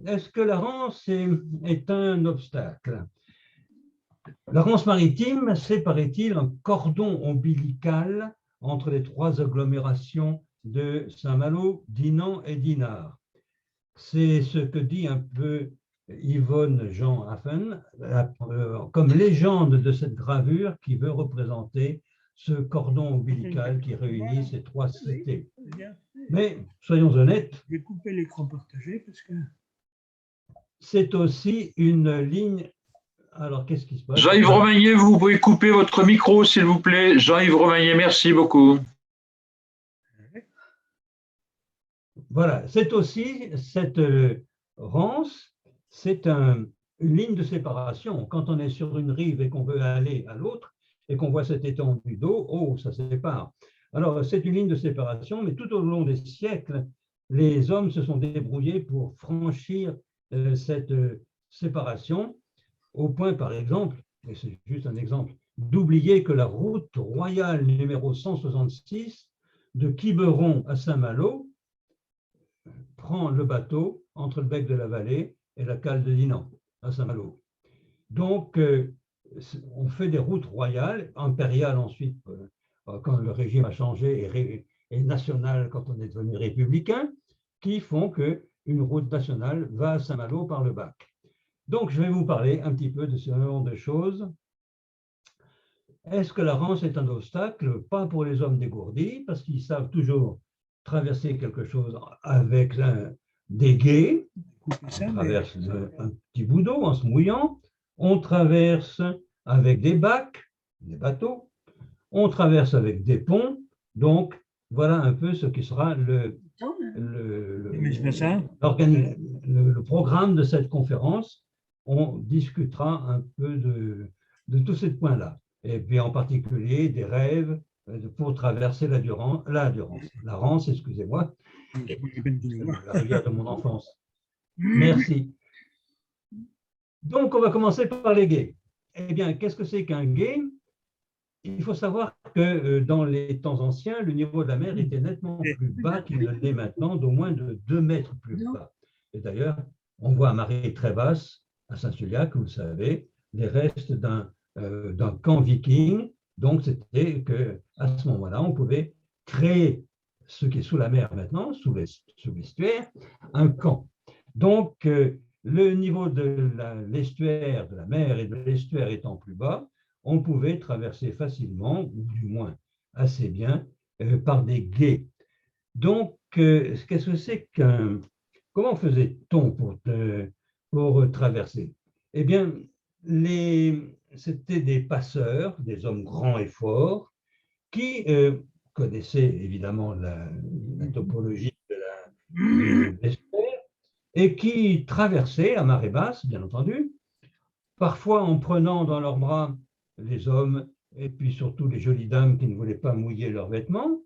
est-ce que la Rance est un obstacle? La Rance maritime, c'est, paraît-il, un cordon ombilical entre les trois agglomérations de Saint-Malo, Dinan et Dinard. C'est ce que dit un peu Yvonne Jean Haffen comme légende de cette gravure qui veut représenter ce cordon ombilical qui réunit ces trois cités. Mais soyons honnêtes, je vais couper l'écran partagé parce que c'est aussi une ligne. Alors, qu'est-ce qui se passe? Jean-Yves Romagné, vous pouvez couper votre micro, s'il vous plaît. Jean-Yves Romagné, merci beaucoup. Voilà, c'est aussi cette rance, c'est une ligne de séparation. Quand on est sur une rive et qu'on veut aller à l'autre et qu'on voit cette étendue d'eau, oh, ça sépare. Alors, c'est une ligne de séparation, mais tout au long des siècles, les hommes se sont débrouillés pour franchir cette séparation, au point, par exemple, et c'est juste un exemple, d'oublier que la route royale numéro 166 de Quiberon à Saint-Malo prend le bateau entre le bec de la vallée et la cale de Dinan, à Saint-Malo. Donc, on fait des routes royales, impériales ensuite, quand le régime a changé, et national quand on est devenu républicain, qui font qu'une route nationale va à Saint-Malo par le bac. Donc, je vais vous parler un petit peu de ce genre de choses. Est-ce que la Rance est un obstacle? Pas pour les hommes dégourdis, parce qu'ils savent toujours traverser quelque chose avec des gués. On traverse un petit bout d'eau en se mouillant. On traverse avec des bacs, des bateaux. On traverse avec des ponts. Donc, voilà un peu ce qui sera le programme de cette conférence. On discutera un peu de tous ces points-là. Et puis en particulier des rêves pour traverser la Rance, excusez-moi, la rivière de mon enfance. Merci. Donc, on va commencer par les gués. Eh bien, qu'est-ce que c'est qu'un gué? Il faut savoir que dans les temps anciens, le niveau de la mer était nettement plus bas qu'il ne l'est maintenant, d'au moins de 2 mètres plus bas. Et d'ailleurs, on voit à marée très basse, à Saint-Suliac, vous le savez, les restes d'un camp viking. Donc, c'était qu'à ce moment-là, on pouvait créer ce qui est sous la mer maintenant, sous l'estuaire, un camp. Donc, le niveau de l'estuaire, de la mer et de l'estuaire étant plus bas, on pouvait traverser facilement, ou du moins assez bien, par des gués. Donc, qu'est-ce que c'est qu'un... Comment faisait-on pour traverser? Eh bien, c'était des passeurs, des hommes grands et forts, qui connaissaient évidemment la topologie de l'estuaire et qui traversaient à marée basse, bien entendu, parfois en prenant dans leurs bras les hommes et puis surtout les jolies dames qui ne voulaient pas mouiller leurs vêtements.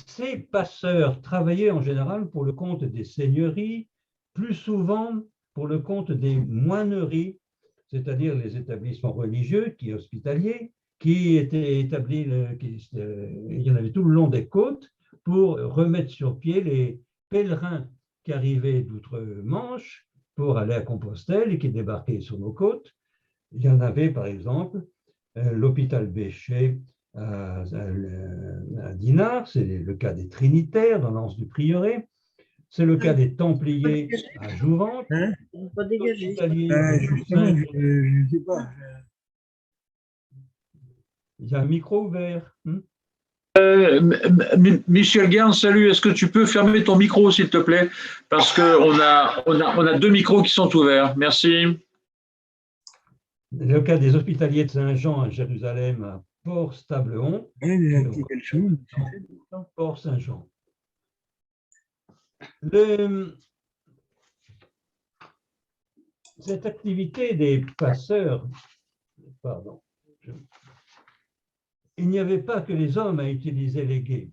Ces passeurs travaillaient en général pour le compte des seigneuries, plus souvent pour le compte des moineries, c'est-à-dire les établissements religieux qui hospitaliers, qui étaient établis, il y en avait tout le long des côtes, pour remettre sur pied les pèlerins qui arrivaient d'outre-Manche pour aller à Compostelle et qui débarquaient sur nos côtes. Il y en avait, par exemple, l'hôpital Béchet à Dinard, c'est le cas des Trinitaires dans l'Anse du Prieuré, c'est le cas des Templiers à Jouvence. Hein? Pas dégagé. Justement, je ne sais pas. Il y a un micro ouvert. Michel Guern, salut. Est-ce que tu peux fermer ton micro, s'il te plaît? Parce qu'on a 2 micros qui sont ouverts. Merci. Le cas des hospitaliers de Saint-Jean à Jérusalem, à Port-Stableon, Port-Saint-Jean. Cette activité des passeurs, pardon, il n'y avait pas que les hommes à utiliser les gués.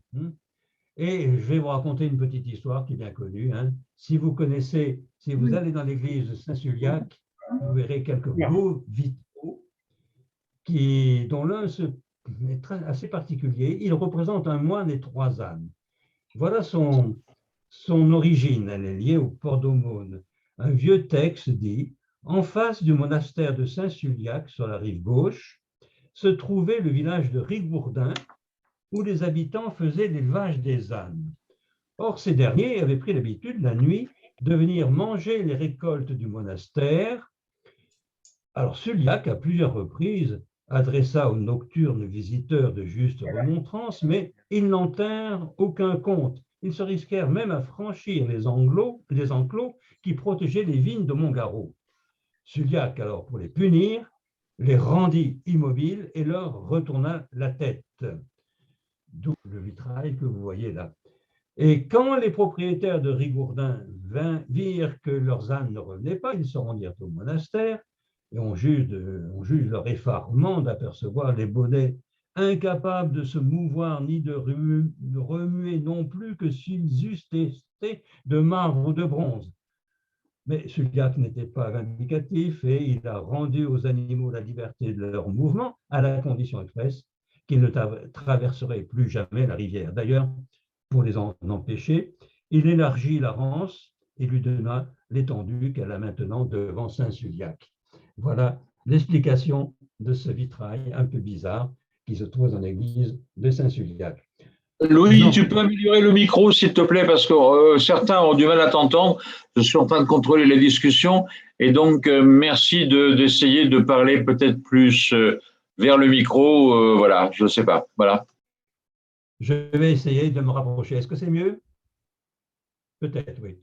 Et je vais vous raconter une petite histoire qui est bien connue. Si vous allez dans l'église de Saint-Suliac, vous verrez quelques beaux vitraux dont l'un est assez particulier. Il représente un moine et 3 ânes. Voilà son origine. Elle est liée au port d'Aumône. un vieux texte dit « En face du monastère de Saint-Sulliac, sur la rive gauche, se trouvait le village de Rigourdin, où les habitants faisaient l'élevage des ânes. Or, ces derniers avaient pris l'habitude, la nuit, de venir manger les récoltes du monastère. Alors, Sulliac, à plusieurs reprises, adressa aux nocturnes visiteurs de justes remontrances, mais ils n'en tinrent aucun compte. Ils se risquèrent même à franchir les enclos qui protégeaient les vignes de Montgarot. Sulliac, alors, pour les punir, les rendit immobiles et leur retourna la tête. D'où le vitrail que vous voyez là. Et quand les propriétaires de Rigourdin virent que leurs ânes ne revenaient pas, ils se rendirent au monastère et on juge leur effarement d'apercevoir les bonnets incapables de se mouvoir ni de remuer non plus que s'ils eussent été de marbre ou de bronze. Mais Sulliac n'était pas vindicatif et il a rendu aux animaux la liberté de leur mouvement à la condition expresse qu'ils ne traverseraient plus jamais la rivière. D'ailleurs, pour les en empêcher, il élargit la rance et lui donna l'étendue qu'elle a maintenant devant Saint-Sulliac. Voilà l'explication de ce vitrail un peu bizarre qui se trouve dans l'église de Saint-Sulliac. Louis, non. Tu peux améliorer le micro, s'il te plaît, parce que certains ont du mal à t'entendre. Je suis en train de contrôler les discussions. Et donc, merci d'essayer de parler peut-être plus vers le micro. Voilà, je ne sais pas. Voilà. Je vais essayer de me rapprocher. Est-ce que c'est mieux? Peut-être, oui.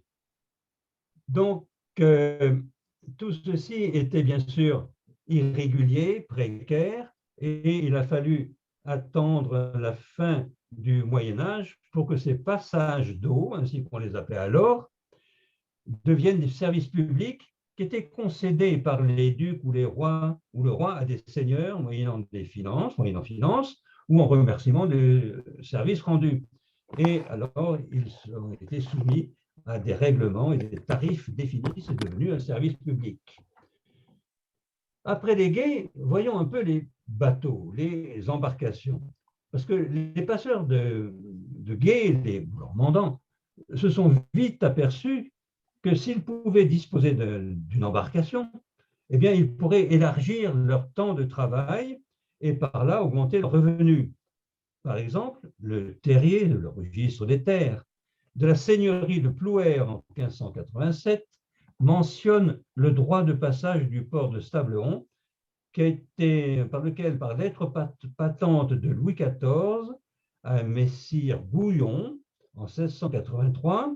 Donc, tout ceci était bien sûr irrégulier, précaire, et il a fallu attendre la fin du Moyen-Âge pour que ces passages d'eau, ainsi qu'on les appelait alors, deviennent des services publics qui étaient concédés par les ducs ou les rois ou le roi à des seigneurs moyennant finances, ou en remerciement de services rendus. Et alors, ils ont été soumis à des règlements et des tarifs définis, c'est devenu un service public. Après les gués, voyons un peu les bateaux, les embarcations. Parce que les passeurs de gués, les mandants, se sont vite aperçus que s'ils pouvaient disposer d'une embarcation, eh bien, ils pourraient élargir leur temps de travail et par là augmenter leurs revenus. Par exemple, le terrier, le registre des terres, de la seigneurie de Plouer en 1587 mentionne le droit de passage du port de Stableron par lequel, par lettre patente de Louis XIV à Messire Bouillon en 1683,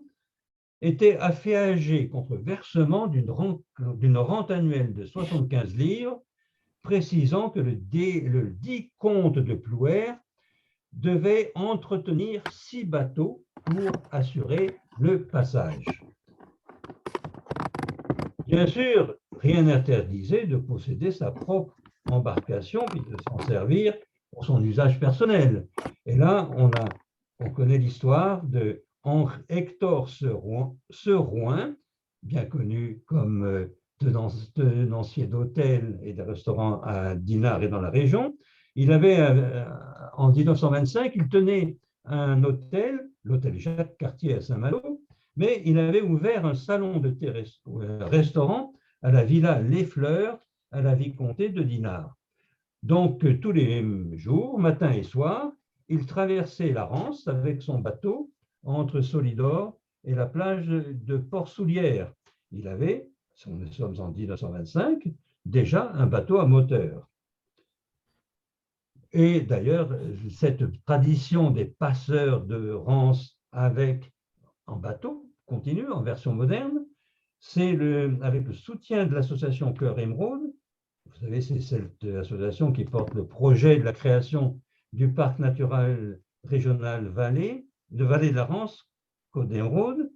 était afféagé contre versement d'une rente annuelle de 75 livres, précisant que le dit comte de Plouer devait entretenir 6 bateaux pour assurer le passage. Bien sûr, rien n'interdisait de posséder sa propre embarcation puis de s'en servir pour son usage personnel. Et là, on connaît l'histoire de Hector Serouin, bien connu comme tenancier d'hôtels et de restaurants à Dinard et dans la région. Il avait, en 1925, il tenait un hôtel, l'hôtel Jacques Cartier à Saint-Malo, mais il avait ouvert un salon de thé restaurant à la villa Les Fleurs, à la vicomté de Dinard. Donc, tous les jours, matin et soir, il traversait la Rance avec son bateau entre Solidor et la plage de Port-Soulière. Il avait, nous sommes en 1925, déjà un bateau à moteur. Et d'ailleurs, cette tradition des passeurs de Rance en bateau continue, en version moderne, c'est avec le soutien de l'association Cœur Émeraude. Vous savez, c'est cette association qui porte le projet de la création du parc naturel régional Vallée de la Rance, Côte d'Émeraude.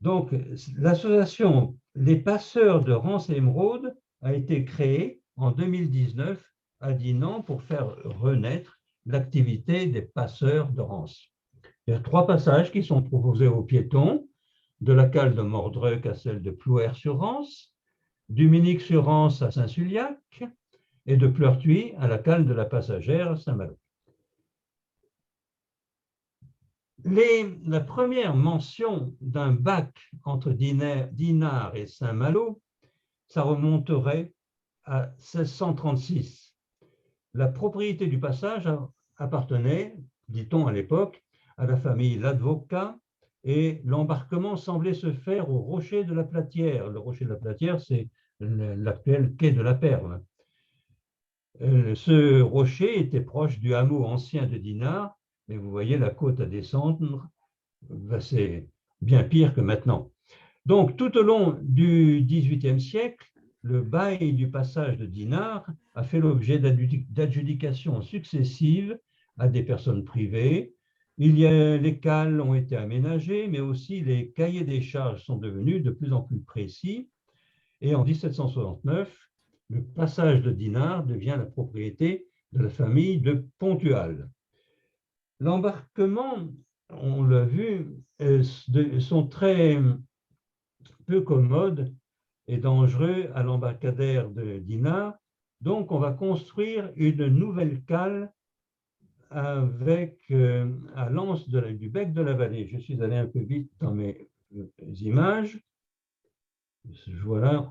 Donc, l'association Les Passeurs de Rance et Émeraude a été créée en 2019 à Dinan pour faire renaître l'activité des passeurs de Rance. Il y a 3 passages qui sont proposés aux piétons, de la cale de Mordreuc à celle de Plouer-sur-Rance, du Minic-sur-Rance à Saint-Sulliac et de Pleurtuis à la cale de la Passagère à Saint-Malo. La première mention d'un bac entre Dinard et Saint-Malo, ça remonterait à 1636. La propriété du passage appartenait, dit-on à l'époque, à la famille Ladvocat, et l'embarquement semblait se faire au rocher de la Platière. Le rocher de la Platière, c'est l'actuel quai de la Perle. Ce rocher était proche du hameau ancien de Dinard, mais vous voyez la côte à descendre, c'est bien pire que maintenant. Donc, tout au long du XVIIIe siècle, le bail du passage de Dinard a fait l'objet d'adjudications successives à des personnes privées. Les cales ont été aménagées, mais aussi les cahiers des charges sont devenus de plus en plus précis. Et en 1769, le passage de Dinard devient la propriété de la famille de Pontual. L'embarquement, on l'a vu, sont très peu commodes et dangereux à l'embarcadère de Dinard. Donc, on va construire une nouvelle cale à l'anse du bec de la vallée. Je suis allé un peu vite dans mes images. Voilà,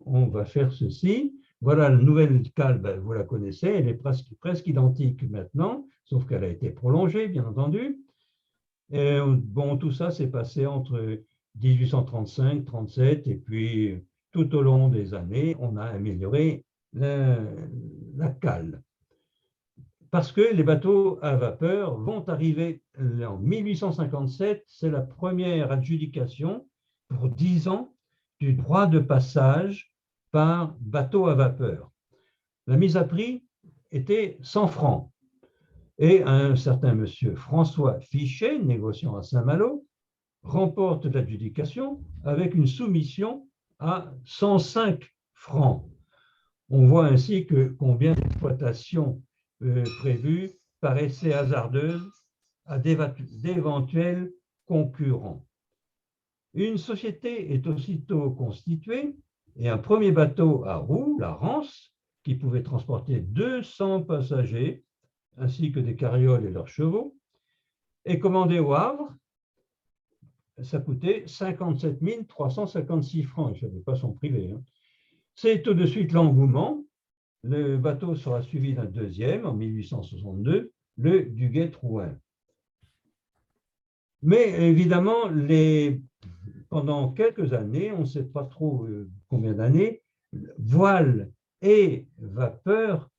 on va faire ceci. Voilà la nouvelle cale, ben, vous la connaissez, elle est presque identique maintenant, sauf qu'elle a été prolongée, bien entendu. Et, bon, tout ça s'est passé entre 1835-37, et puis tout au long des années, on a amélioré la cale. Parce que les bateaux à vapeur vont arriver en 1857, c'est la première adjudication pour 10 ans du droit de passage par bateau à vapeur. La mise à prix était 100 francs. Et un certain monsieur François Fichet, négociant à Saint-Malo, remporte l'adjudication avec une soumission à 105 francs. On voit ainsi que combien d'exploitations prévues paraissaient hasardeuses à d'éventuels concurrents. Une société est aussitôt constituée et un premier bateau à roues, la Rance, qui pouvait transporter 200 passagers, ainsi que des carrioles et leurs chevaux, est commandé au Havre. Ça coûtait 57 356 francs, il ne fallait pas s'en priver. C'est tout de suite l'engouement. Le bateau sera suivi d'un deuxième en 1862, le Duguay-Trouin. Mais évidemment, pendant quelques années, on ne sait pas trop combien d'années, voile et vapeur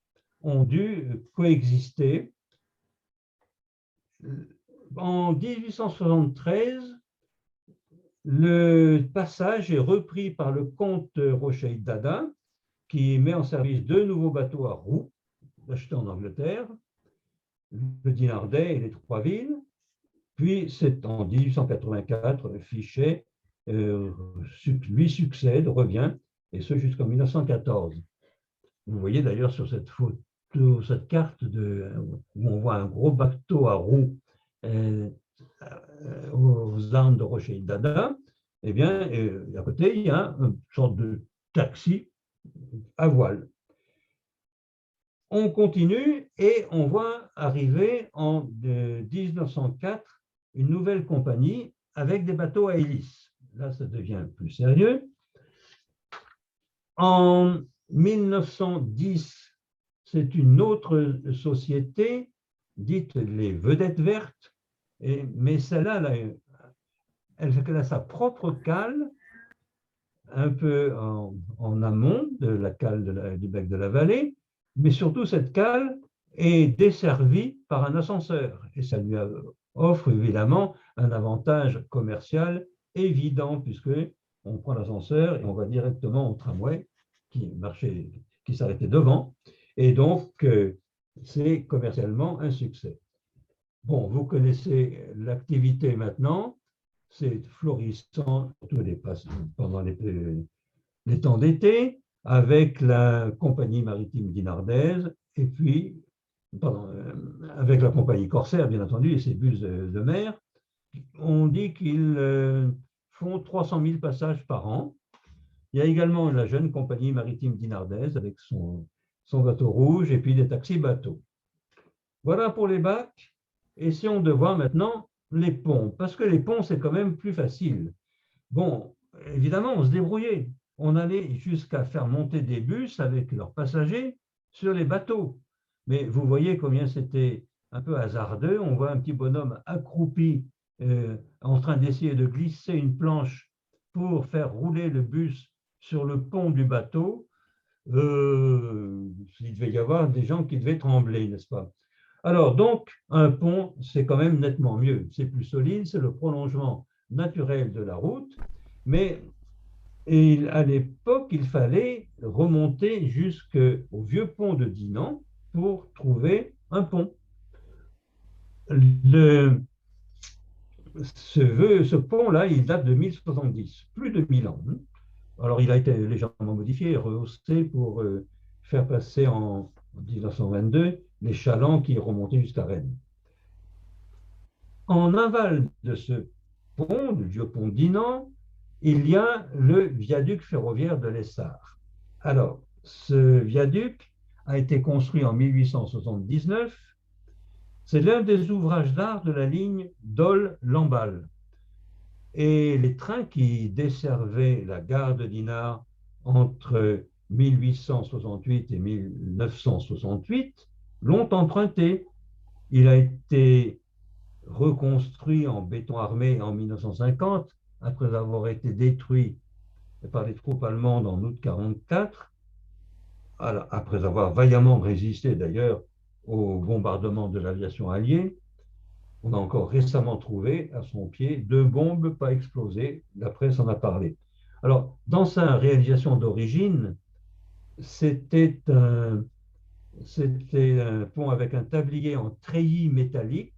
ont dû coexister. En 1873, le passage est repris par le comte Rocher Dada, qui met en service 2 nouveaux bateaux à roues, achetés en Angleterre, le Dinardais et les Trois-Villes. Puis, c'est en 1884, Fichet lui succède, revient, et ce jusqu'en 1914. Vous voyez d'ailleurs sur cette photo, cette carte où on voit un gros bateau à roues aux armes de Rocher Dada, eh bien, à côté, il y a une sorte de taxi à voile. On continue et on voit arriver en 1904 une nouvelle compagnie avec des bateaux à hélice. Là, ça devient plus sérieux. En 1910, c'est une autre société, dite les Vedettes Vertes, mais celle-là, elle a sa propre cale, un peu en amont de la cale du bec de la vallée, mais surtout cette cale est desservie par un ascenseur et ça lui offre évidemment un avantage commercial évident puisque on prend l'ascenseur et on va directement au tramway qui s'arrêtait devant et donc c'est commercialement un succès. Bon, vous connaissez l'activité maintenant, c'est florissant pendant les temps d'été, avec la compagnie maritime dinardaise, et puis avec la compagnie Corsair, bien entendu, et ses bus de mer. On dit qu'ils font 300 000 passages par an. Il y a également la jeune compagnie maritime dinardaise avec son bateau rouge et puis des taxis bateaux. Voilà pour les bacs. Essayons de voir maintenant les ponts, parce que les ponts, c'est quand même plus facile. Bon, évidemment, on se débrouillait. On allait jusqu'à faire monter des bus avec leurs passagers sur les bateaux. Mais vous voyez combien c'était un peu hasardeux. On voit un petit bonhomme accroupi en train d'essayer de glisser une planche pour faire rouler le bus sur le pont du bateau. Il devait y avoir des gens qui devaient trembler, n'est-ce pas? Alors, donc, un pont, c'est quand même nettement mieux. C'est plus solide, c'est le prolongement naturel de la route, mais à l'époque, il fallait remonter jusqu'au vieux pont de Dinan pour trouver un pont. Le, ce pont-là, il date de 1070, plus de 1000 ans. Alors, il a été légèrement modifié, rehaussé pour faire passer en 1922 les chalands qui remontaient jusqu'à Rennes. En aval de ce pont, du vieux pont d'Inan, il y a le viaduc ferroviaire de l'Essard. Alors, ce viaduc a été construit en 1879. C'est l'un des ouvrages d'art de la ligne Dole-Lamballe. Et les trains qui desservaient la gare de Dinard entre 1868 et 1968 l'ont emprunté. Il a été reconstruit en béton armé en 1950, après avoir été détruit par les troupes allemandes en août 1944, après avoir vaillamment résisté d'ailleurs au bombardement de l'aviation alliée. On a encore récemment trouvé à son pied 2 bombes pas explosées, la presse en a parlé. Alors, dans sa réalisation d'origine, c'était un pont avec un tablier en treillis métallique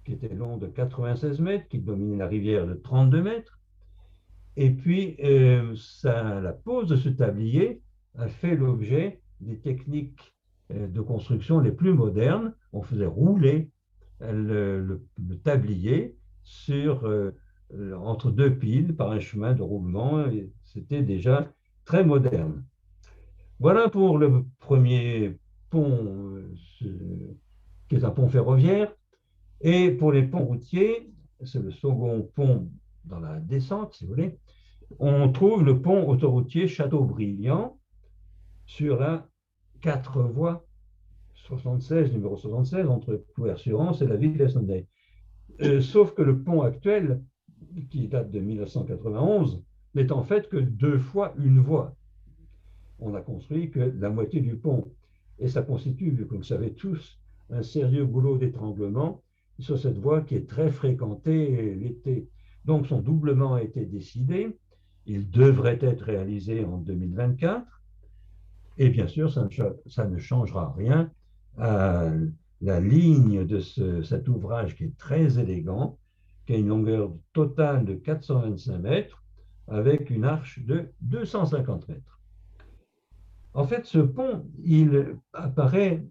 qui était long de 96 mètres, qui dominait la rivière de 32 mètres. Et puis, la pose de ce tablier a fait l'objet des techniques de construction les plus modernes. On faisait rouler le tablier entre 2 piles par un chemin de roulement. C'était déjà très moderne. Voilà pour le premier pont, qui est un pont ferroviaire. Et pour les ponts routiers, c'est le second pont dans la descente, si vous voulez, on trouve le pont autoroutier Châteaubriand sur la 4 voies 76, numéro 76, entre Plouer-sur-Rance et la ville d'Esnodey. Sauf que le pont actuel, qui date de 1991, n'est en fait que 2 fois une voie. On n'a construit que la moitié du pont. Et ça constitue, vu que vous le savez tous, un sérieux goulot d'étranglement sur cette voie qui est très fréquentée l'été. Donc son doublement a été décidé. Il devrait être réalisé en 2024. Et bien sûr, ça ne changera rien à la ligne de cet ouvrage qui est très élégant, qui a une longueur totale de 425 mètres, avec une arche de 250 mètres. En fait, ce pont, il apparaît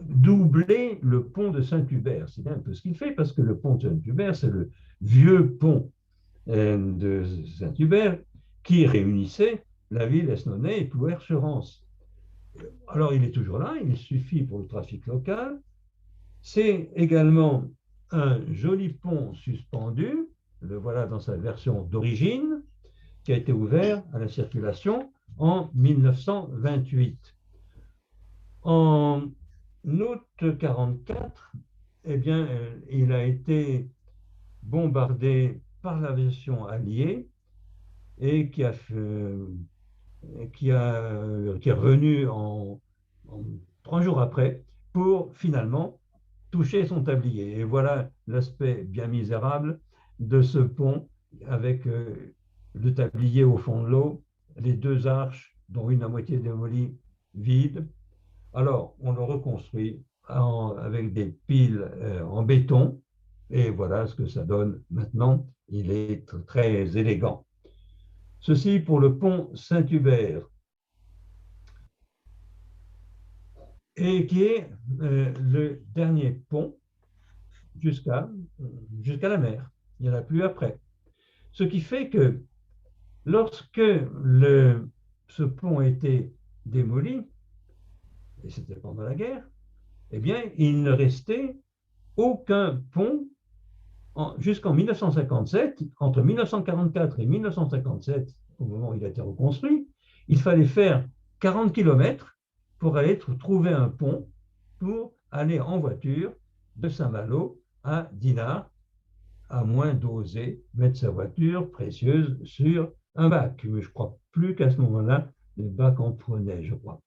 doubler le pont de Saint-Hubert. C'est un peu ce qu'il fait, parce que le pont de Saint-Hubert, c'est le vieux pont de Saint-Hubert qui réunissait la ville d'Esnonay et Plouer-sur-Rance. Alors, il est toujours là, il suffit pour le trafic local. C'est également un joli pont suspendu, le voilà dans sa version d'origine, qui a été ouvert à la circulation en 1928. En août 1944, eh bien, il a été bombardé par l'aviation alliée et qui est revenu en 3 jours après pour finalement toucher son tablier. Et voilà l'aspect bien misérable de ce pont avec le tablier au fond de l'eau, les 2 arches, dont une à moitié démolie, vide. Alors, on le reconstruit avec des piles en béton, et voilà ce que ça donne maintenant. Il est très élégant. Ceci pour le pont Saint-Hubert, et qui est le dernier pont jusqu'à la mer. Il n'y en a plus après. Ce qui fait que lorsque ce pont a été démoli, et c'était pendant la guerre, eh bien, il ne restait aucun pont jusqu'en 1957, entre 1944 et 1957, au moment où il a été reconstruit, il fallait faire 40 km pour aller trouver un pont pour aller en voiture de Saint-Malo à Dinard, à moins d'oser mettre sa voiture précieuse sur un bac. Mais je ne crois plus qu'à ce moment-là, les bacs en prenaient, je crois.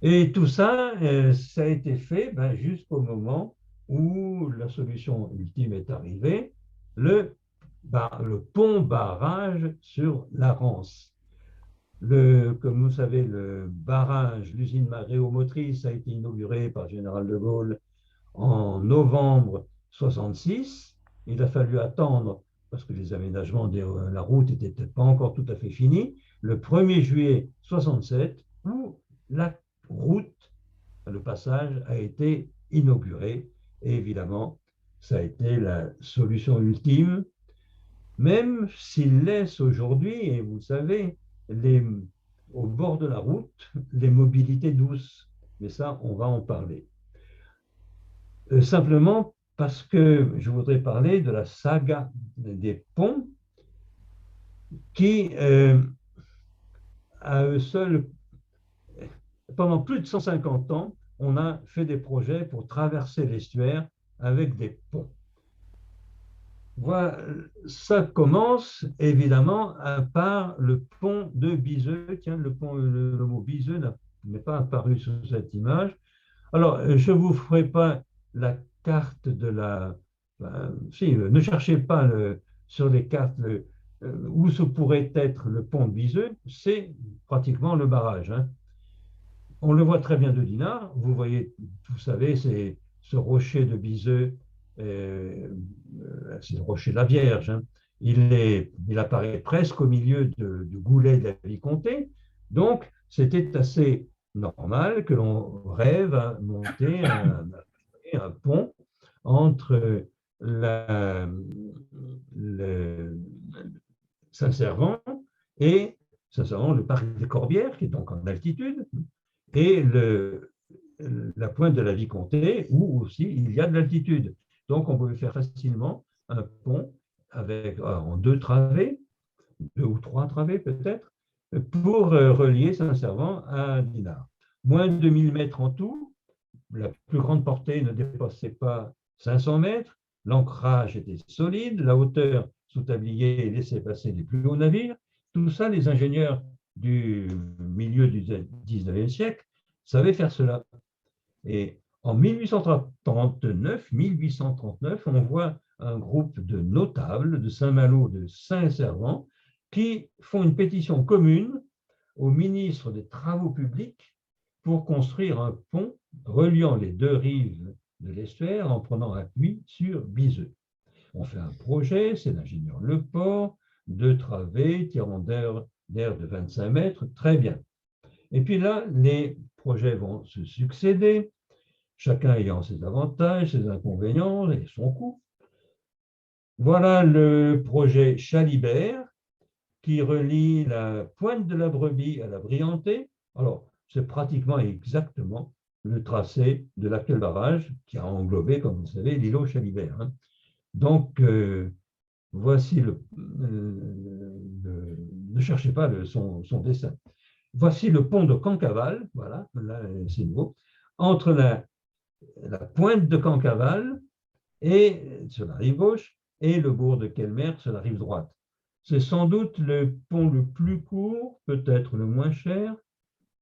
Et tout ça, ça a été fait jusqu'au moment où la solution ultime est arrivée, le pont-barrage sur la Rance. Comme vous savez, le barrage, l'usine maréomotrice a été inaugurée par le général de Gaulle en novembre 1966. Il a fallu attendre, parce que les aménagements de la route n'étaient peut-être pas encore tout à fait finis, le 1er juillet 1967, où la route, le passage a été inauguré. Et évidemment, ça a été la solution ultime, même s'il laisse aujourd'hui, et vous savez, au bord de la route, les mobilités douces. Mais ça, on va en parler. Simplement parce que je voudrais parler de la saga des ponts qui, à eux seuls, pendant plus de 150 ans, on a fait des projets pour traverser l'estuaire avec des ponts. Voilà, ça commence évidemment par le pont de Bizeu. Tiens, le mot Bizeu n'est pas apparu sur cette image. Alors, je ne vous ferai pas la carte de la... ne cherchez pas sur les cartes où ce pourrait être le pont de Bizeu, c'est pratiquement le barrage. Hein. On le voit très bien de Dinard. Vous voyez, vous savez, c'est ce rocher de Bizeu, c'est le rocher de la Vierge. Hein. Il apparaît presque au milieu du goulet de la Vicomté. Donc, c'était assez normal que l'on rêve à monter un pont entre Saint-Servant et Saint-Servant, le parc des Corbières, qui est donc en altitude, et la pointe de la Vicomté, où aussi il y a de l'altitude. Donc, on pouvait faire facilement un pont en 2 travées, 2 ou 3 travées peut-être, pour relier Saint-Servant à Dinard. Moins de 1000 mètres en tout, la plus grande portée ne dépassait pas 500 mètres, l'ancrage était solide, la hauteur sous tablier laissait passer les plus hauts navires. Tout ça, les ingénieurs du milieu du 19e siècle savaient faire cela. Et en 1839, on voit un groupe de notables de Saint-Malo, de Saint-Servant, qui font une pétition commune au ministre des Travaux publics pour construire un pont reliant les 2 rives de l'estuaire en prenant appui sur Bizeu. On fait un projet, c'est l'ingénieur Leport, 2 travées, tirant d'air de 25 mètres, très bien. Et puis là, les projets vont se succéder, chacun ayant ses avantages, ses inconvénients et son coût. Voilà le projet Chalibert qui relie la pointe de la Brebis à la Briantais. Alors, c'est pratiquement exactement le tracé de l'actuel barrage qui a englobé, comme vous le savez, l'îlot Chalibert. Hein. Donc, voici ne cherchez pas son dessin. Voici le pont de Cancavale, voilà, là c'est nouveau, entre la pointe de Cancavale et sur la rive gauche et le bourg de Kelmer sur la rive droite. C'est sans doute le pont le plus court, peut-être le moins cher,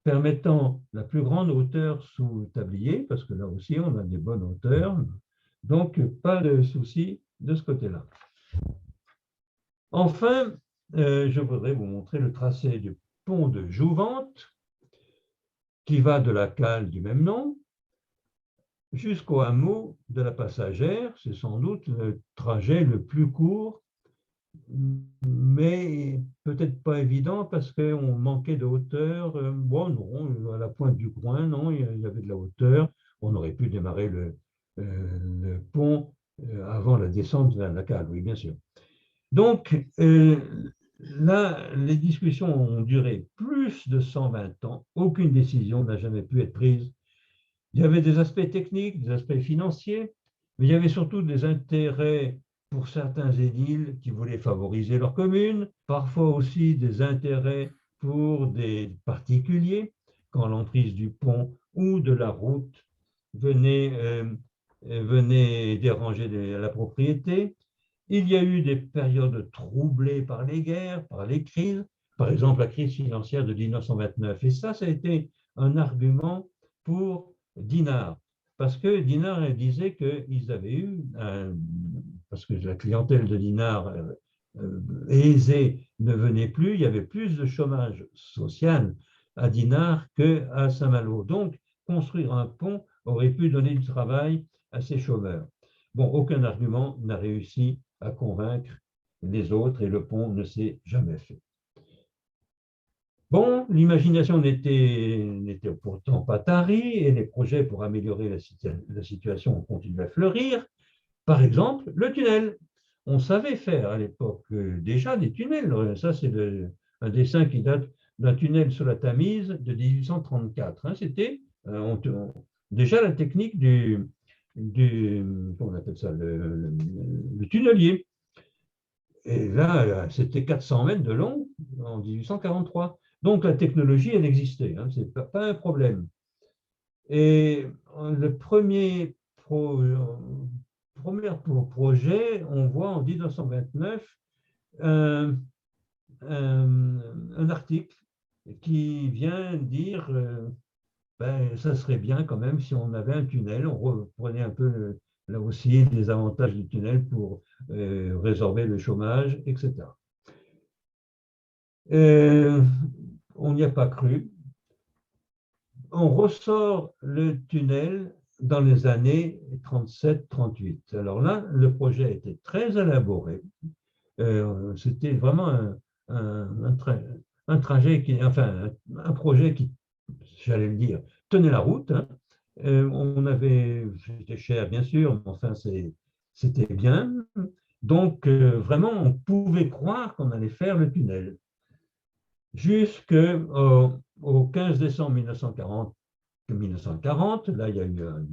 permettant la plus grande hauteur sous tablier, parce que là aussi on a des bonnes hauteurs, donc pas de souci de ce côté-là. Enfin, je voudrais vous montrer le tracé du pont de Jouvente, qui va de la cale du même nom jusqu'au hameau de la Passagère. C'est sans doute le trajet le plus court, mais peut-être pas évident parce qu'on manquait de hauteur. Bon, non, à la pointe du Groin, non, il y avait de la hauteur. On aurait pu démarrer le pont avant la descente vers la cale, oui, bien sûr. Donc, là, les discussions ont duré plus de 120 ans. Aucune décision n'a jamais pu être prise. Il y avait des aspects techniques, des aspects financiers, Mais il y avait surtout des intérêts pour certains édiles qui voulaient favoriser leur commune, parfois aussi des intérêts pour des particuliers, quand l'emprise du pont ou de la route venait déranger la propriété. Il y a eu des périodes troublées par les guerres, par les crises, par exemple la crise financière de 1929. Et ça a été un argument pour Dinard, parce que Dinard disait qu'ils avaient eu, parce que la clientèle de Dinard aisée ne venait plus, il y avait plus de chômage social à Dinard qu'à Saint-Malo. Donc, construire un pont aurait pu donner du travail à ces chômeurs. Bon, aucun argument n'a réussi à convaincre les autres et le pont ne s'est jamais fait. Bon, l'imagination n'était pourtant pas tarie et les projets pour améliorer la situation ont continué à fleurir. Par exemple, le tunnel. On savait faire à l'époque déjà des tunnels. Ça, c'est un dessin qui date d'un tunnel sur la Tamise de 1834. C'était déjà la technique comment on appelle ça, le tunnelier. Et là, c'était 400 mètres de long en 1843. Donc la technologie, elle existait, ce n'est pas un problème. Et le premier projet, on voit en 1929 un article qui vient dire ça serait bien quand même si on avait un tunnel, on reprenait un peu là aussi les avantages du tunnel pour résorber le chômage, etc. On n'y a pas cru. On ressort le tunnel dans les années 37-38. Alors là, le projet était très élaboré. C'était vraiment un trajet enfin, un projet qui, j'allais le dire, tenait la route. C'était cher, bien sûr, mais enfin, c'était bien. Donc, vraiment, on pouvait croire qu'on allait faire le tunnel. Jusqu'au 15 décembre 1940, là, il y a eu un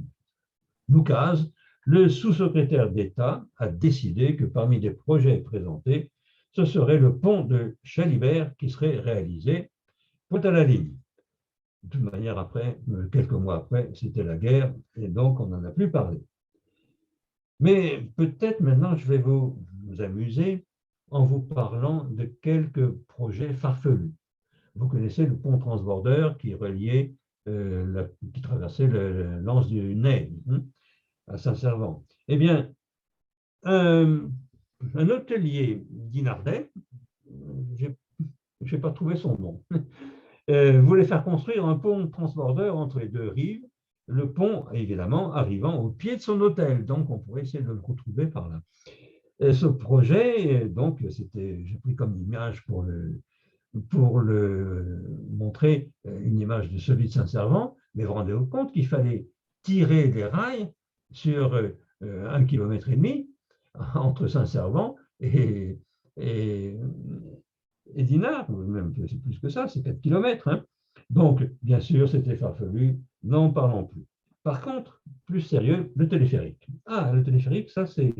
oukase, le sous-secrétaire d'État a décidé que parmi les projets présentés, ce serait le pont de Chalibert qui serait réalisé, point à la ligne. De toute manière, après, quelques mois après, c'était la guerre, et donc on n'en a plus parlé. Mais peut-être maintenant, je vais vous amuser en vous parlant de quelques projets farfelus. Vous connaissez le pont transbordeur qui reliait, qui traversait l'anse du Nez à Saint-Servant. Eh bien, un hôtelier dinardais, je n'ai pas trouvé son nom, voulait faire construire un pont transbordeur entre les deux rives, le pont, évidemment, arrivant au pied de son hôtel. Donc, on pourrait essayer de le retrouver par là. Et ce projet, donc, j'ai pris comme image pour le montrer une image de celui de Saint-Servant, mais vous vous rendez compte qu'il fallait tirer les rails sur 1,5 km entre Saint-Servant et Dinard, même c'est plus que ça, c'est 4 km. Donc, bien sûr, c'était farfelu, n'en parlons plus. Par contre, plus sérieux, le téléphérique. Ah, le téléphérique, ça c'est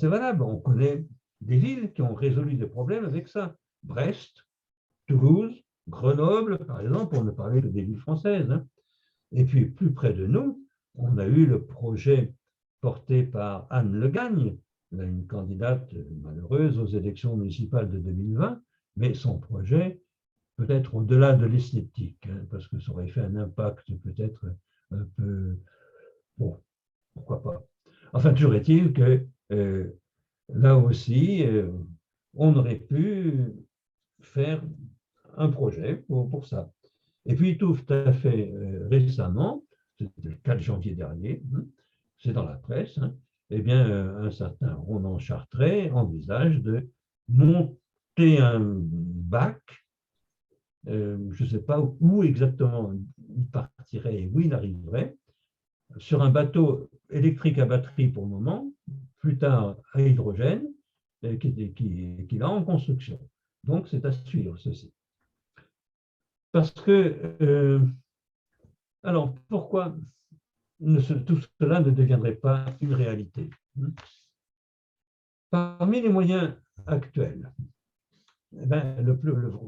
valable. On connaît des villes qui ont résolu des problèmes avec ça. Brest, Toulouse, Grenoble, par exemple, pour ne parler que des villes françaises. Et puis, plus près de nous, on a eu le projet porté par Anne Le Gagne, une candidate malheureuse aux élections municipales de 2020, mais son projet peut-être au-delà de l'esthétique, parce que ça aurait fait un impact peut-être un peu... Bon, pourquoi pas. Enfin, toujours est-il que là aussi, on aurait pu faire un projet pour ça. Et puis, tout à fait récemment, c'était le 4 janvier dernier, c'est dans la presse, eh bien, un certain Ronan Chartret envisage de monter un bac, je ne sais pas où exactement il partirait et où il arriverait, sur un bateau électrique à batterie pour le moment, plus tard à hydrogène, qui est en construction. Donc, c'est à suivre, ceci. Parce que, alors, pourquoi tout cela ne deviendrait pas une réalité. Parmi les moyens actuels, eh ben, le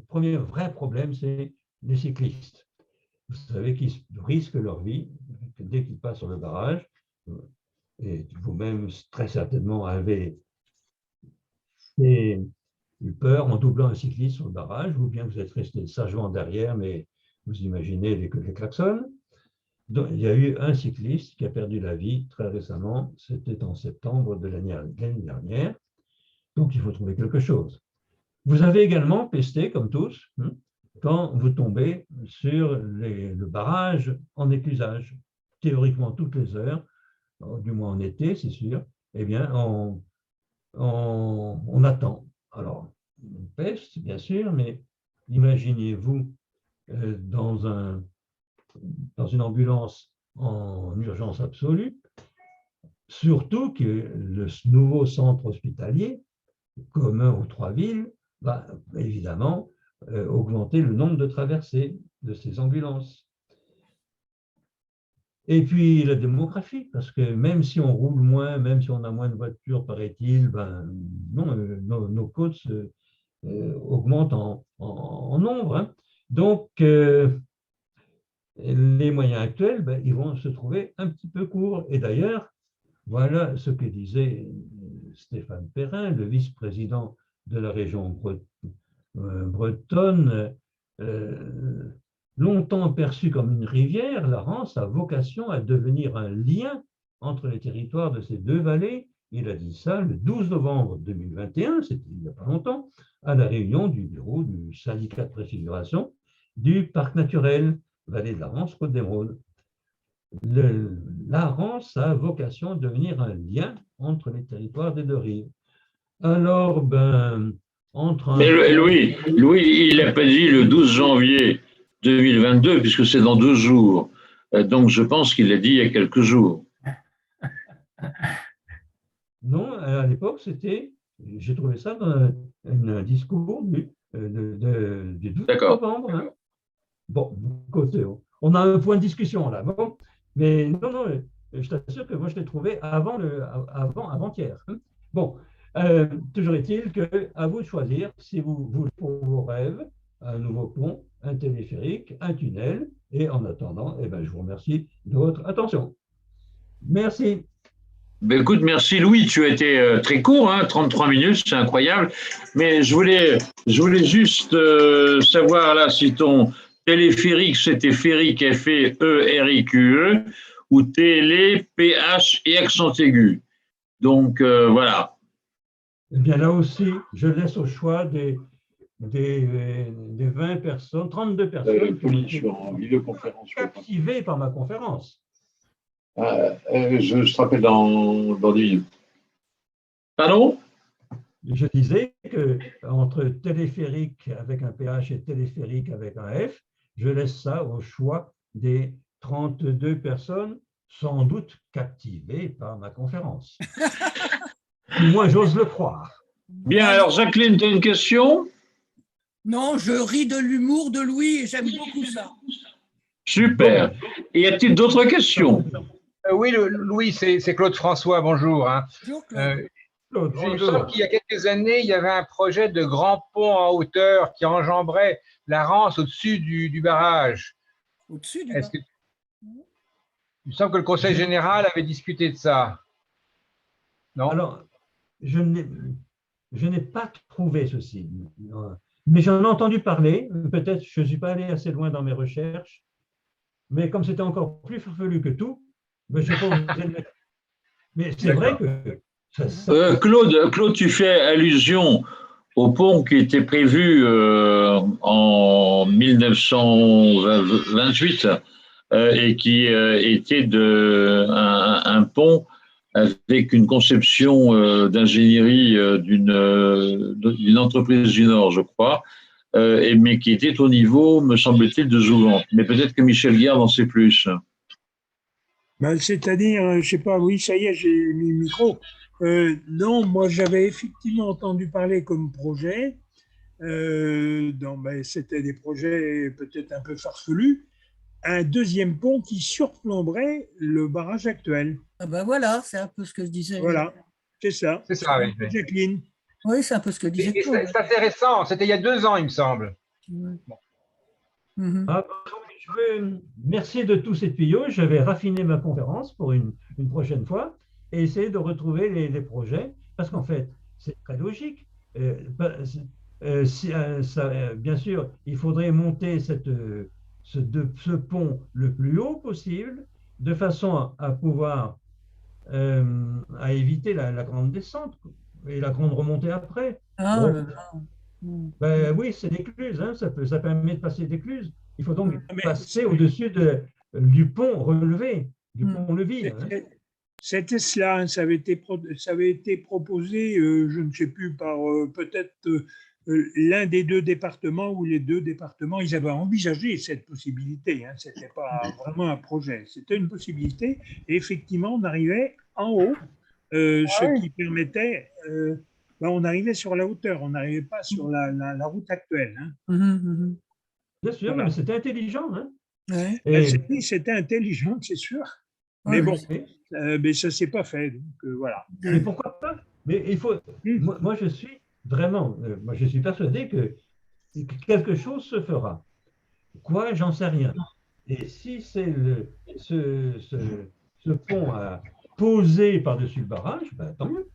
premier vrai problème, c'est les cyclistes. Vous savez qu'ils risquent leur vie dès qu'ils passent sur le barrage. Et vous-même, très certainement, avez eu peur en doublant un cycliste sur le barrage, ou bien vous êtes resté sagement derrière, mais vous imaginez les klaxons. Donc, il y a eu un cycliste qui a perdu la vie très récemment, c'était en septembre de l'année dernière. Donc, il faut trouver quelque chose. Vous avez également pesté, comme tous, quand vous tombez sur le barrage en éclusage. Théoriquement, toutes les heures, du moins en été, c'est sûr, eh bien, on attend. Alors, on peste, bien sûr, mais imaginez-vous dans une ambulance en urgence absolue, surtout que le nouveau centre hospitalier, commun aux 3 villes, va évidemment augmenter le nombre de traversées de ces ambulances. Et puis la démographie, parce que même si on roule moins, même si on a moins de voitures, paraît-il, ben, non, nos côtes augmentent en nombre. Hein. Donc, les moyens actuels, ben, ils vont se trouver un petit peu courts. Et d'ailleurs, voilà ce que disait Stéphane Perrin, le vice-président de la région bretonne. Longtemps perçue comme une rivière, la Rance a vocation à devenir un lien entre les territoires de ces deux vallées. Il a dit ça le 12 novembre 2021, c'était il n'y a pas longtemps, à la réunion du bureau du syndicat de préfiguration du parc naturel Vallée de la Rance, Côte d'Émeraude. La Rance a vocation à devenir un lien entre les territoires des deux rives. Alors, ben, Mais Louis, il n'a pas dit le 12 janvier 2022, puisque c'est dans 2 jours. Donc, je pense qu'il l'a dit il y a quelques jours. Non, à l'époque, j'ai trouvé ça dans un discours du 12 novembre. Hein. Bon, côté, on a un point de discussion là. Bon, mais non, je t'assure que moi, je l'ai trouvé avant-hier. Bon, toujours est-il qu'à vous de choisir si vous voulez pour vos rêves un nouveau pont, un téléphérique, un tunnel. Et en attendant, eh ben, je vous remercie de votre attention. Merci. Ben écoute, merci Louis, tu as été très court, hein, 33 minutes, c'est incroyable. Mais je voulais juste savoir là si ton téléphérique c'était férique F-E-R-I-Q-E ou télé P-H et accent aigu. Donc voilà. Eh bien là aussi, je laisse au choix des 20 personnes, 32 personnes qui ont été captivées par ma conférence. Je te rappelle dans 10 minutes. Pardon? Je disais qu'entre téléphérique avec un PH et téléphérique avec un F, je laisse ça au choix des 32 personnes, sans doute captivées par ma conférence. Moi, j'ose le croire. Bien, alors Jacqueline, tu as une question? Non, je ris de l'humour de Louis et j'aime beaucoup ça. Super. Et y a-t-il d'autres questions? Oui, Louis, c'est Claude François, bonjour. Hein. Bonjour Claude. Il me semble qu'il y a quelques années, il y avait un projet de grand pont en hauteur qui enjamberait la Rance au-dessus du barrage. Au-dessus du barrage. Il me semble que le Conseil général avait discuté de ça. Non? Alors, je n'ai pas trouvé ceci, mais j'en ai entendu parler. Peut-être je ne suis pas allé assez loin dans mes recherches, mais comme c'était encore plus farfelu que tout, je n'ai pas osé le mettre. Mais c'est vrai que… Claude, tu fais allusion au pont qui était prévu en 1928 et qui était un pont avec une conception d'ingénierie d'une entreprise du Nord, je crois, mais qui était au niveau, me semble-t-il, de Zougans. Mais peut-être que Michel Guerd en sait plus. Ben, c'est-à-dire, je ne sais pas, oui, ça y est, j'ai mis le micro. Non, moi j'avais effectivement entendu parler comme projet. C'était des projets peut-être un peu farfelus. un deuxième pont qui surplomberait le barrage actuel. Ah ben voilà, c'est un peu ce que je disais. Voilà, c'est ça. C'est ça, oui. Jacqueline. Oui, c'est un peu ce que disait Claude. C'est assez récent, c'était il y a 2 ans, il me semble. Ouais. Bon. Mhm. Ah, merci de tous ces tuyaux. Je vais raffiner ma conférence pour une prochaine fois et essayer de retrouver les projets parce qu'en fait, c'est très logique. Bien sûr, il faudrait monter ce pont le plus haut possible de façon à pouvoir à éviter la grande descente et la grande remontée après. Ah, Bon, là, là. Mhm. ben oui, c'est l'écluse, hein, ça permet de passer l'écluse. Il faut donc Mais passer au-dessus du pont relevé, du pont-levis. Hein. c'était cela, hein, ça avait été proposé, je ne sais plus, par peut-être l'un des deux départements ou les deux départements. Ils avaient envisagé cette possibilité. Hein, ce n'était pas vraiment un projet, c'était une possibilité. Et effectivement, on arrivait en haut, ce qui permettait. On arrivait sur la hauteur, on n'arrivait pas sur la route actuelle. Hein. Mhm, Bien sûr, Voilà. mais c'était intelligent. Hein. ouais. Et, C'était intelligent, c'est sûr. Ouais, Mais bon, je sais. mais ça ne s'est pas fait. Donc, voilà. mais pourquoi pas? Mais il faut. Moi, je suis vraiment. Moi, je suis persuadé que quelque chose se fera. Quoi, j'en sais rien. Et si c'est ce pont à poser par-dessus le barrage, ben, tant mieux.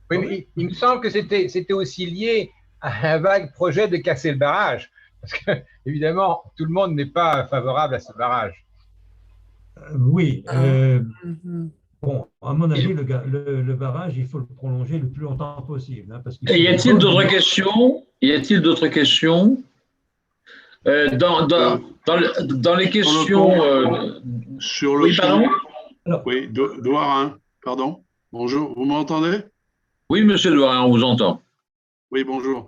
Oui, mais il me semble que c'était aussi lié à un vague projet de casser le barrage. Parce que, évidemment, tout le monde n'est pas favorable à ce barrage. Oui. Mhm. Bon, à mon avis, le barrage, il faut le prolonger le plus longtemps possible. Hein, parce qu'il Et y fait a-t-il de d'autres l'eau. questions? Y a-t-il d'autres questions? Dans les questions. Sur le Oui, pardon? Alors, Oui, Douarin, pardon. Bonjour, vous m'entendez? Oui, monsieur Douarin, on vous entend. Oui, bonjour.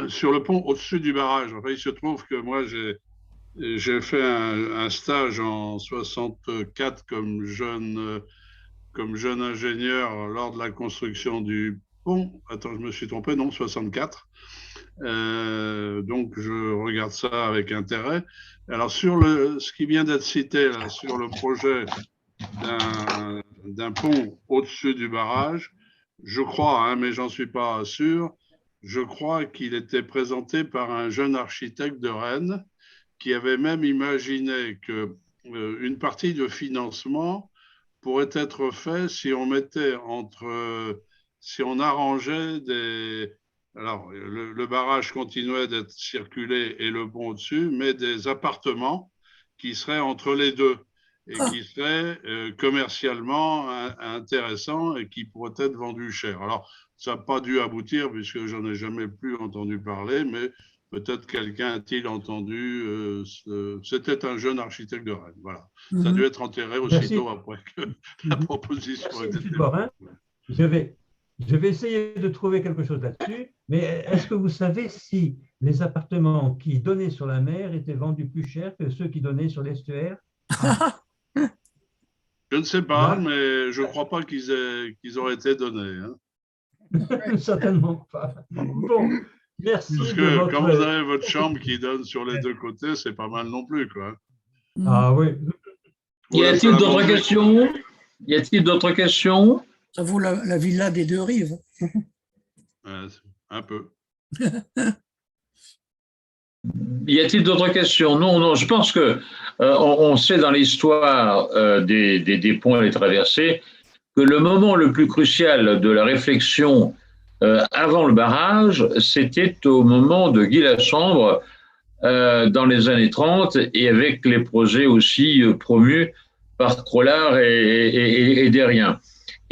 Sur le pont au-dessus du barrage, enfin, il se trouve que moi, j'ai fait un stage en 64 comme jeune ingénieur lors de la construction du pont. Attends, je me suis trompé, non, 64. Donc, je regarde ça avec intérêt. Alors, ce qui vient d'être cité là, sur le projet d'un pont au-dessus du barrage, je crois, hein, mais j'en suis pas sûr, je crois qu'il était présenté par un jeune architecte de Rennes qui avait même imaginé que une partie de financement pourrait être fait si on mettait si on arrangeait des. Alors, le barrage continuait d'être circulé et le pont au-dessus, mais des appartements qui seraient entre les deux et qui seraient commercialement intéressants et qui pourraient être vendus cher. Alors, ça n'a pas dû aboutir puisque j'en ai jamais plus entendu parler, mais peut-être quelqu'un a-t-il entendu. C'était un jeune architecte de Rennes. Voilà. Ça a dû être enterré aussitôt après que la proposition a été faite. Je vais essayer de trouver quelque chose là-dessus, mais est-ce que vous savez si les appartements qui donnaient sur la mer étaient vendus plus cher que ceux qui donnaient sur l'estuaire? Je ne sais pas, Là, mais je ne crois pas qu'ils auraient été donnés. Hein. certainement pas. Bon, merci. Parce que quand vous avez votre chambre qui donne sur les deux côtés, c'est pas mal non plus, quoi. Ah oui. Y a-t-il d'autres questions? Y a-t-il d'autres questions? Ça vaut la villa des deux rives. Un peu. Y a-t-il d'autres questions? Non, je pense que on sait dans l'histoire des ponts et des traversées que le moment le plus crucial de la réflexion avant le barrage, c'était au moment de Guy Lachambre dans les années 30 et avec les projets aussi promus par Crollard et Derrien.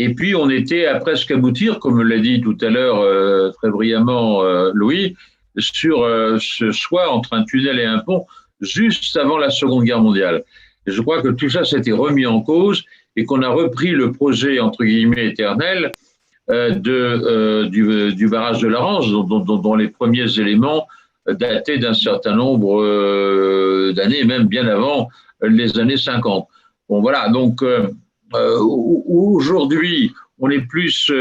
Et puis, on était à presque aboutir, comme l'a dit tout à l'heure très brillamment Louis, sur ce choix entre un tunnel et un pont juste avant la Seconde Guerre mondiale. Et je crois que tout ça s'était remis en cause et qu'on a repris le projet, entre guillemets, éternel du barrage de la Rance, dont les premiers éléments dataient d'un certain nombre d'années, même bien avant les années 50. Bon, voilà, donc aujourd'hui, on est plus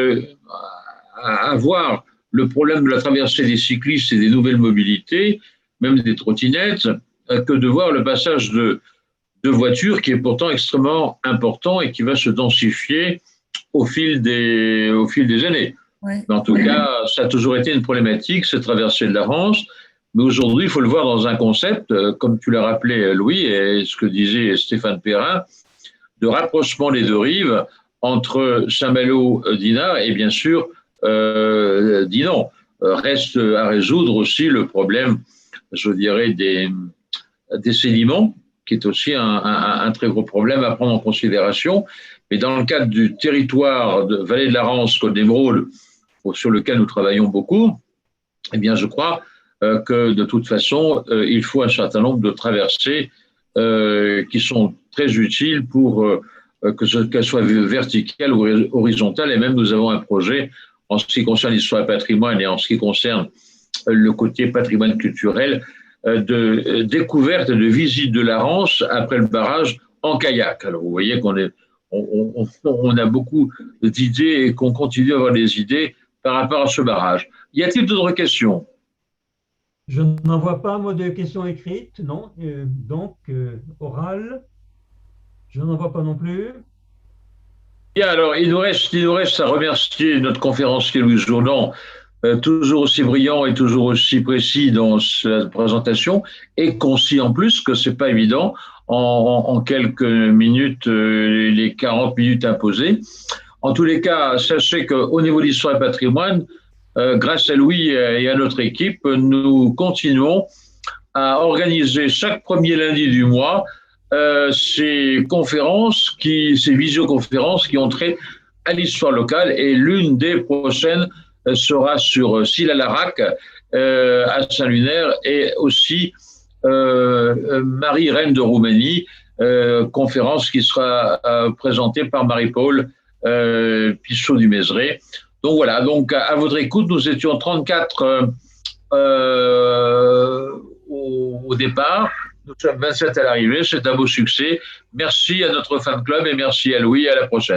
à voir le problème de la traversée des cyclistes et des nouvelles mobilités, même des trottinettes, que de voir le passage de voitures qui est pourtant extrêmement important et qui va se densifier au fil des années. Ouais. Mais en tout cas, ça a toujours été une problématique, cette traversée de la Rance. Mais aujourd'hui, il faut le voir dans un concept, comme tu l'as rappelé, Louis, et ce que disait Stéphane Perrin, de rapprochement des deux rives entre Saint-Malo, Dinard et bien sûr Dinan. Reste à résoudre aussi le problème, je dirais, des sédiments, qui est aussi un très gros problème à prendre en considération. Mais dans le cadre du territoire de Vallée de la Rance, Côte d'Émeraude, sur lequel nous travaillons beaucoup, eh bien, je crois que de toute façon, il faut un certain nombre de traversées qui sont très utiles pour qu'elles soient verticales ou horizontales. Et même, nous avons un projet en ce qui concerne l'histoire et le patrimoine et en ce qui concerne le côté patrimoine culturel de découverte et de visite de la Rance après le barrage en kayak. Alors, vous voyez qu'on a beaucoup d'idées et qu'on continue à avoir des idées par rapport à ce barrage. Y a-t-il d'autres questions? Je n'en vois pas, moi, de questions écrites, non. Donc, orales, je n'en vois pas non plus. Bien, alors, il nous reste à remercier notre conférencier Louis Jourdan, toujours aussi brillant et toujours aussi précis dans sa présentation, et concis en plus, que c'est pas évident, en quelques minutes, les 40 minutes imposées. En tous les cas, sachez qu'au niveau de l'histoire et patrimoine, grâce à Louis et à notre équipe, nous continuons à organiser chaque premier lundi du mois ces conférences, ces visioconférences qui ont trait à l'histoire locale, et l'une des prochaines sera sur Silla-Larac à Saint-Lunaire, et aussi Marie, reine de Roumanie, conférence qui sera présentée par Marie-Paul Pichot du Mézeray. Donc voilà, donc à votre écoute, nous étions 34 au départ, nous sommes 27 à l'arrivée, c'est un beau succès. Merci à notre fan club et merci à Louis, à la prochaine.